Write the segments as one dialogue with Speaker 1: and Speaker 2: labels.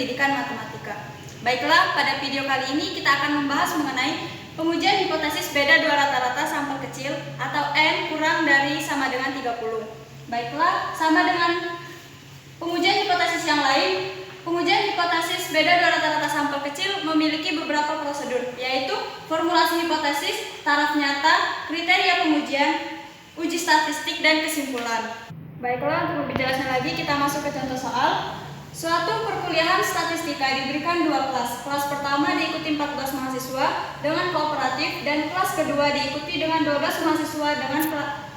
Speaker 1: pendidikan matematika. Baiklah, pada video kali ini kita akan membahas mengenai pengujian hipotesis beda dua rata-rata sampel kecil atau N kurang dari sama dengan 30. Baiklah, sama dengan pengujian hipotesis yang lain, pengujian hipotesis beda dua rata-rata sampel kecil memiliki beberapa prosedur, yaitu formulasi hipotesis, taraf nyata, kriteria pengujian, uji statistik, dan kesimpulan. Baiklah, untuk lebih jelasnya lagi kita masuk ke contoh soal. Suatu perkuliahan statistika diberikan dua kelas. Kelas pertama diikuti 14 mahasiswa dengan kooperatif dan kelas kedua diikuti dengan 12 mahasiswa dengan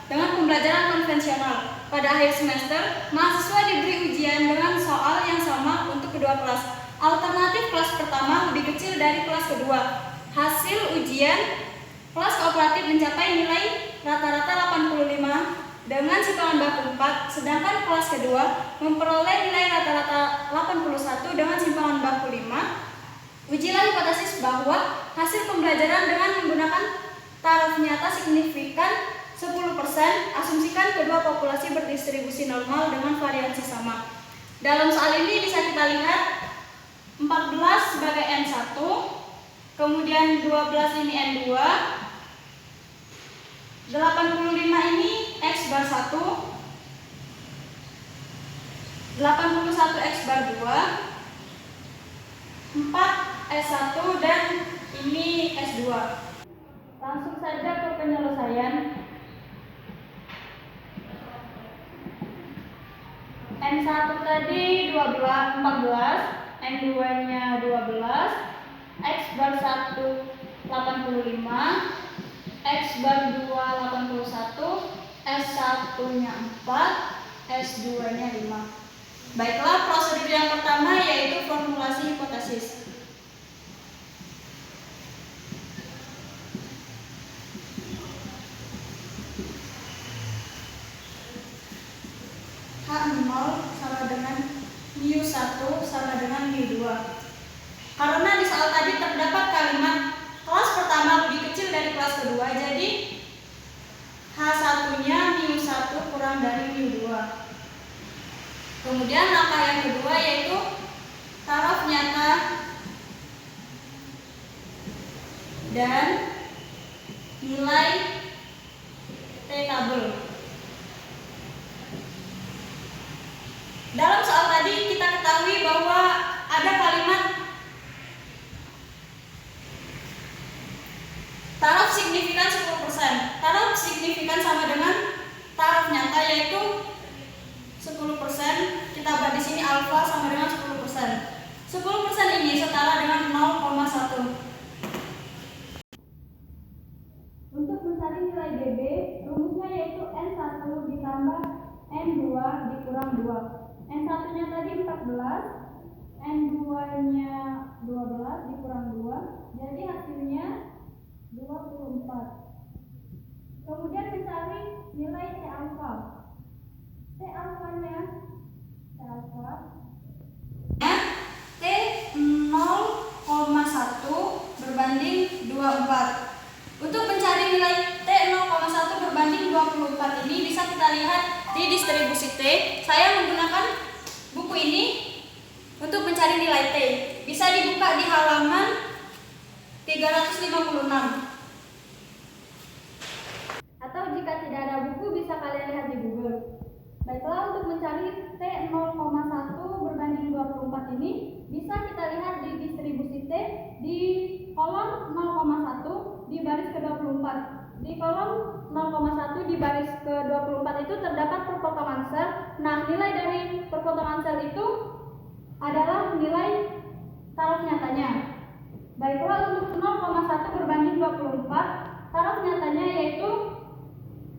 Speaker 1: pembelajaran konvensional. Pada akhir semester, mahasiswa diberi ujian dengan soal yang sama untuk kedua kelas. Alternatif kelas pertama lebih kecil dari kelas kedua. Hasil ujian kelas kooperatif mencapai nilai rata-rata 85 dengan simpangan baku 4, sedangkan kelas kedua memperoleh nilai rata-rata 81 dengan simpangan baku 5. Ujilah hipotesis bahwa hasil pembelajaran dengan menggunakan taraf nyata signifikan 10%, asumsikan kedua populasi berdistribusi normal dengan variansi sama. Dalam soal ini bisa kita lihat 14 sebagai N1, kemudian 12 ini N2, 85 ini X bar 1, 81 X bar 2, 4 S1, dan ini S2. Langsung saja ke penyelesaian. N1 tadi 14, N2 nya 12, X bar 1 85, X bar 2 81, S1 nya 4, S2 nya 5. Baiklah, prosedur yang pertama yaitu formulasi hipotesis. H0 sama dengan mu1 sama dengan mu2. Karena di soal tadi terdapat kalimat kelas pertama lebih kecil dari kelas kedua, jadi H1 nya mu1 kurang dari mu2. Kemudian langkah yang kedua yaitu taraf nyata dan nilai T tabel. Dalam soal tadi kita ketahui bahwa ada kalimat taraf signifikan 10%. Taraf signifikan sama dengan taraf nyata yaitu 10%. Kita buat di sini alfa sama dengan 10%. 10% ini setara dengan 0,1. Untuk mencari nilai DB, rumusnya yaitu N1 ditambah N2 dikurang 2. N1 nya tadi 14, N2 nya 12 dikurang 2, jadi hasilnya 24. Kemudian mencari nilai T alfa. T alfanya T 0,1 berbanding 24. Untuk mencari nilai T 0,1 berbanding 24 ini bisa kita lihat di distribusi T. Saya menggunakan buku ini untuk mencari nilai T. Bisa dibuka di halaman 356. Atau jika tidak ada buku bisa kalian lihat di Google. Baiklah, untuk mencari T 0,1 berbanding 24 ini bisa kita lihat di distribusi T di kolom 0,1 di baris ke-24. Di kolom 0,1 di baris ke-24 itu terdapat perpotongan sel. Nah, nilai dari perpotongan sel itu adalah nilai taraf nyatanya. Baiklah, untuk 0,1 berbanding 24, taraf nyatanya yaitu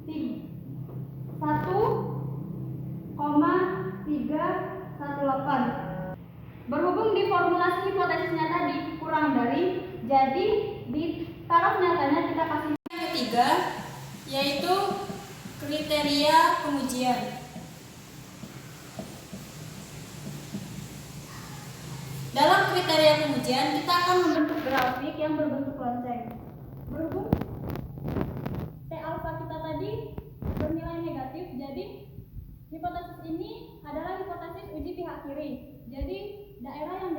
Speaker 1: 1,318. Berhubung di formulasi hipotesisnya tadi kurang dari, jadi di taraf nyatanya kita kasih yang ketiga yaitu kriteria pengujian. Dalam kriteria pengujian kita akan membentuk grafik yang berbentuk lonceng. Berhubung T alfa kita tadi bernilai negatif, jadi hipotesis ini adalah hipotesis uji pihak kiri. Jadi daerah yang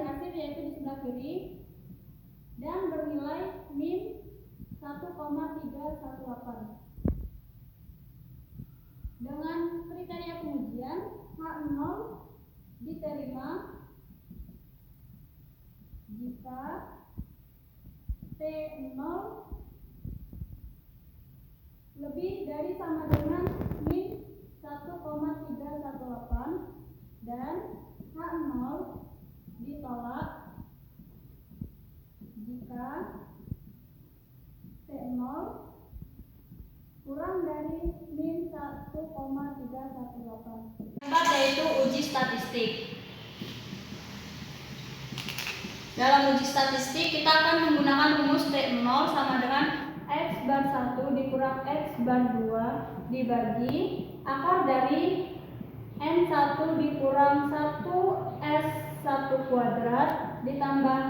Speaker 1: Dengan kriteria pengujian, H0 diterima jika T0 lebih dari sama dengan min 1,318 dan H0 ditolak jika T0 kurang dari min 1,318. Keempat yaitu uji statistik. Dalam uji statistik kita akan menggunakan rumus T0 sama dengan X bar 1 dikurang X bar 2 dibagi akar dari N1 dikurang 1 S1 kuadrat ditambah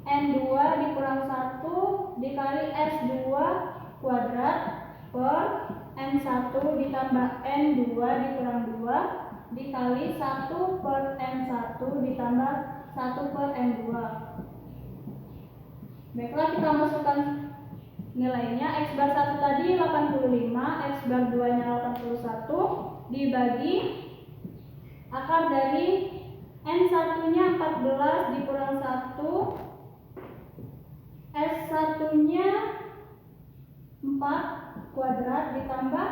Speaker 1: N2 dikurang 1 dikali S2 kuadrat per N1 ditambah N2 dikurang 2 dikali 1 per N1 ditambah 1 per N2. Baiklah, kita masukkan nilainya. X bar 1 tadi 85, X bar 2 nya 81 dibagi akar dari N1 nya 14 dikurang 1, S1 nya 4 kuadrat ditambah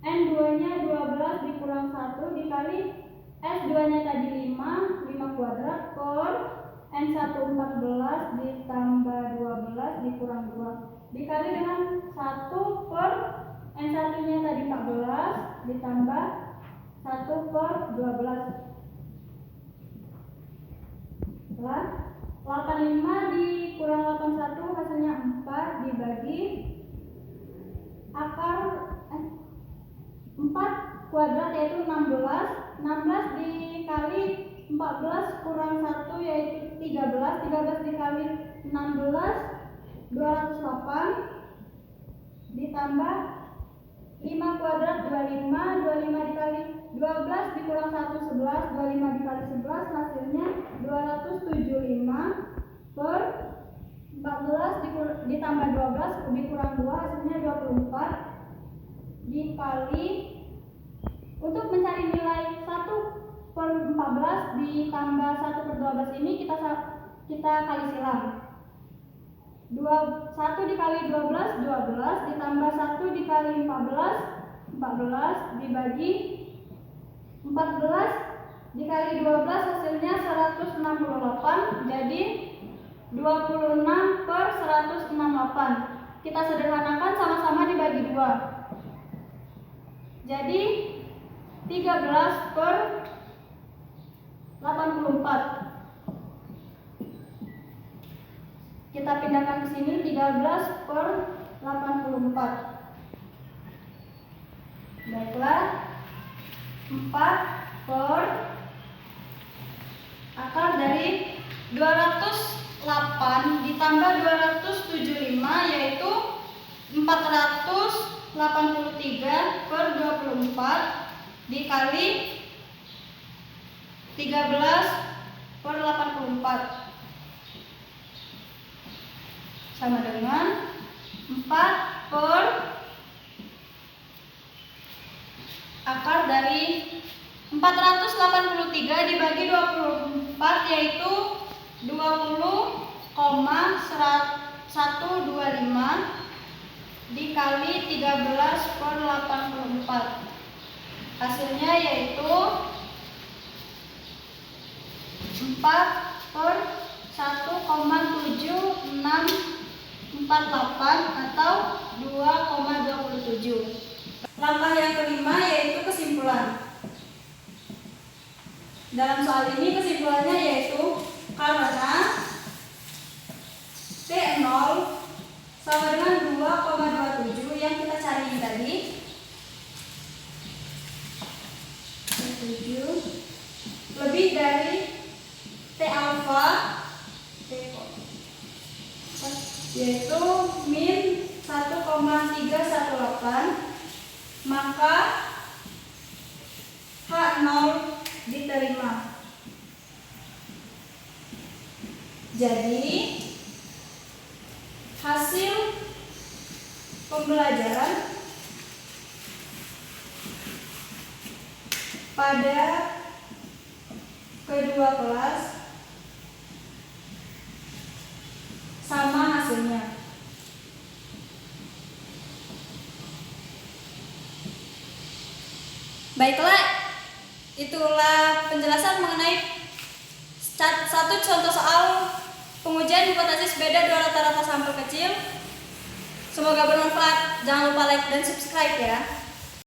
Speaker 1: N2 nya 12 dikurang 1 dikali S2 nya tadi 5 kuadrat per N1 14 ditambah 12 dikurang 2 dikali dengan 1 per N1 nya tadi 14 ditambah 1 per 12. Setelah 85 dikurang 81 hasilnya 4 dibagi akar 4 kuadrat yaitu 16 dikali 14 kurang 1 yaitu 13 dikali 16 208 ditambah 5 kuadrat 25 dikali 12 dikurang 1 11 25 dikali 11 hasilnya 275 per 14 ditambah 12 dikurang 2 hasilnya 24 dikali, untuk mencari nilai 1 per 14 ditambah 1 per 12 ini kita kali silang. 1 dikali 12 12 ditambah 1 dikali 14 dibagi 14 dikali 12 hasilnya 168, jadi 26 per 168. Kita sederhanakan sama-sama dibagi 2, jadi 13 per 84. Kita pindahkan ke sini 13 per 84. Baiklah, 4 per akar dari 208 ditambah 275 yaitu 483 per 24 dikali 13 per 84 sama dengan 4 per akar dari 483 dibagi 24 yaitu 20,125 dikali 13 per 84. Hasilnya yaitu 4 per 1,7648 atau 2,27. Langkah yang kelima yaitu kesimpulan. Dalam soal ini kesimpulannya yaitu karena T0 sama dengan 2,27 yang kita cari tadi, 7 lebih dari T alfa yaitu min 1,318, maka H0 diterima. Jadi hasil pembelajaran pada kedua kelas sama hasilnya. Baiklah, itulah penjelasan mengenai satu contoh soal pengujian hipotesis beda dua rata-rata sampel kecil. Semoga bermanfaat. Jangan lupa like dan subscribe ya.